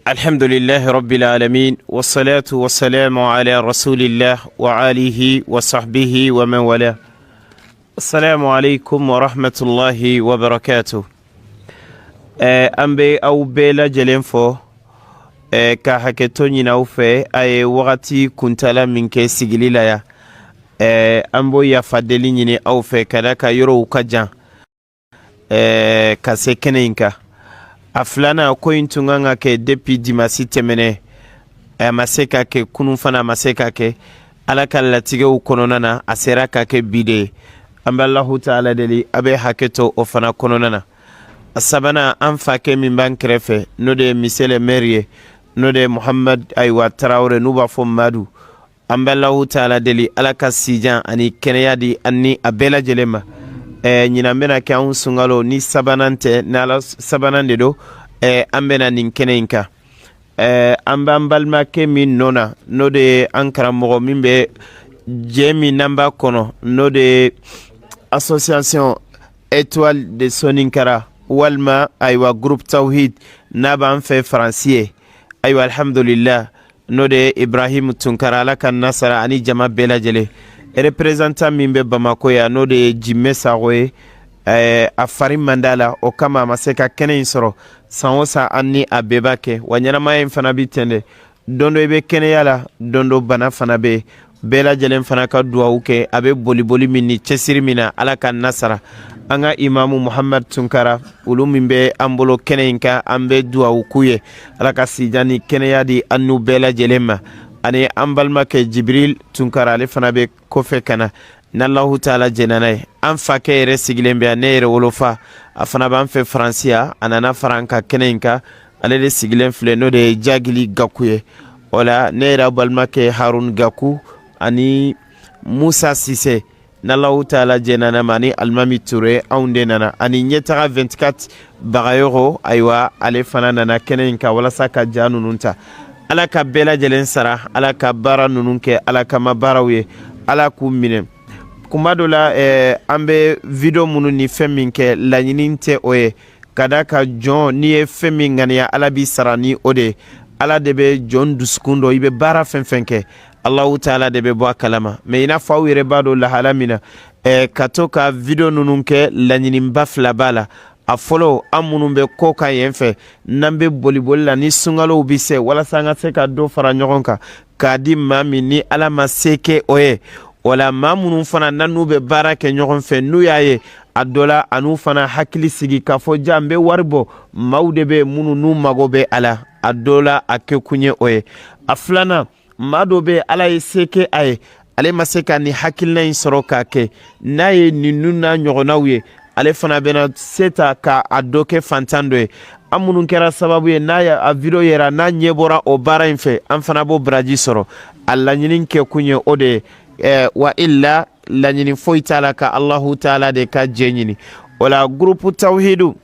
الحمد لله رب العالمين والصلاة والسلام على رسول الله وآله وصحبه ومن والاه. السلام عليكم ورحمة الله وبركاته. أمبي أو بلا جلنفو كهكتوني نوفي أي وقتي كنتلا منك سجليلا يا أمبو يفادليني أوفي كذاك يرو كجان كسكنينكا aflana ko intunganga ke depuis dimasi temene maseka ke kunufana maseka ke alaka latige u kononana asera ka ke bide amballahu ta'ala deli abe haketo ofana kononana asabana anfa ke min ban krefe no de misele merie no de muhammad aywa traore nuba fo madu amballahu ta'ala deli alaka sijan ani keneyadi anni abela jelema nyina mbena ke an sungalo ni sabanante na sabanande do ambena nin kenenka ambalma ke min nona no de ankara mo min be jemi namba kono no de association étoile de soninkara walma aywa groupe tawhid naba an fe français aywa alhamdulillah no de ibrahim tunkara la kan nasara ani jama bela jele représentant mimbe Bamako ya no de Jimme Saroe afari mandala o kama maseka kene insoro sanwosa anni abebake wanyana maye fana bitende dondo ebe kene yala dondo bana fana be bela jelen fana ka duwa uke abe boli minni chesiri mina alaka nasara anga imamu Muhammad Tunkara ulumimbe ambolo kene inka ambe duwa ukuye alaka sijani kene yadi annu bela jelema ani ambalma ke Jibril Tunkara ale fana be kofe kana nallahu taala jenanay an fa ke yere sigilen be ne yere wolofa afana ban fe fransia anana faranka kenenka ale de sigilen fle no de jagili gakuye wala ne yere balma ke Harun Gaku ani Musa Sise nallahu taala jenana mani Almami Touré aunde nana ani nyeta 24 bagayoro aywa ale fana nana kenenka wala saka janu nunta ala ka bela jelen sara ala ka bara nununke ala ka mabarawe ala ku mine kumadola ambe video munu ni feminke la nyininte oye kadaka jon ni femingania ala bi sarani ode ala debe jon duskundo ibe bara fenfenke allah taala debe bo kalama me ina fawire bado la halamina katoka video nununke la nyinimba fla bala afolo amunumbe koka yenfe nambe bolibol la ni sungalo bise wala sanga seka do fara nyogonka kadi mami ni ala maseke oye wala mamunun fana nanube barake nyogonfe nuyaye adola anu fana hakili sigi kafo jambe warbo maudebe munu nu magobe ala adola akekunye oye aflana madobe ala yeseke aye ale maseka ni hakilna insoroka ke naye ni nuna nyogonawye ale fana bena seta ka adoke fantando amunun kera sababu ye na ya video yera na nyebora o bara infe an fana bo braji soro alla nyinin ke kunye ode wa illa la nyinin foitala ka Allahu taala de ka jenyini wala groupe tawhidu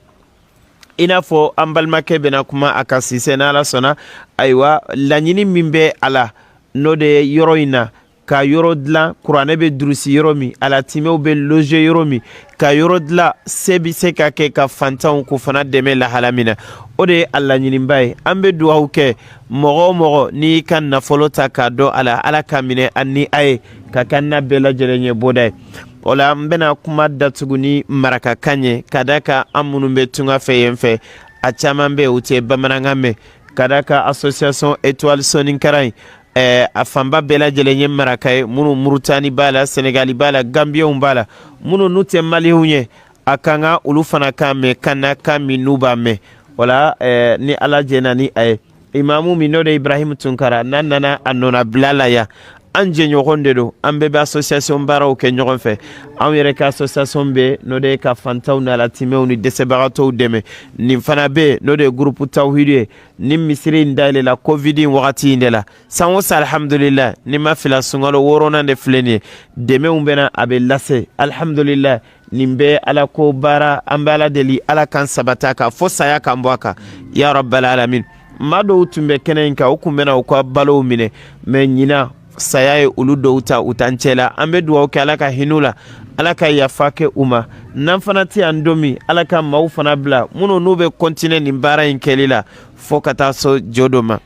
inafo ambalma ke bena kuma akasise na la sona aywa la nyinin mimbe ala no de yoroina ka yorodla kurane be drusi yoromi ala timeu be loje yoromi ka yorodla sebi seka ke ka fantan ku fana deme la halamina ode alla nyinimbai ambe duwa ke mogo ni kan na folota ka do ala kamine anni ay ka kanna bela jelenye bodai ola mbena kuma datuguni maraka kanye kadaka amunu be tunga feyemfe a chaman be ute bamanangame kadaka association étoile soninkarai afamba bela jelenye marakaye munu Mauritanie bala Senegali bala Gambia bala munu nute Mali hunye akanga ulufana kame kana kami nuba me wala ni ala jenani ay imamu minode Ibrahim Tunkara nanana anona blala ya anje nyogonde do ambe be association bara o ke nyogon fe awere ka association be no de ka fantaw na la timeu ni desebarato deme ni fana be no de groupe tawhidie ni misiri ndale la covid wakati ndela sanwo alhamdulillah ni mafila sungalo worona de fleni deme umbena abe lase alhamdulillah nimbe ala ko bara ambala deli ala kan sabataka fosa ya kambwaka ya rabbal alamin mado utumbe kenenka ukumbena ukwa balo mine me nyina sayaye ulu douta utanchela ambe duwa uke alaka hinula ala ka yafa kɛ u ma n'an fana tɛ yan don min ala ka maaw fana bila minnu n'u bɛ continuer nin baara in kɛli la fo ka taa so jo dɔ ma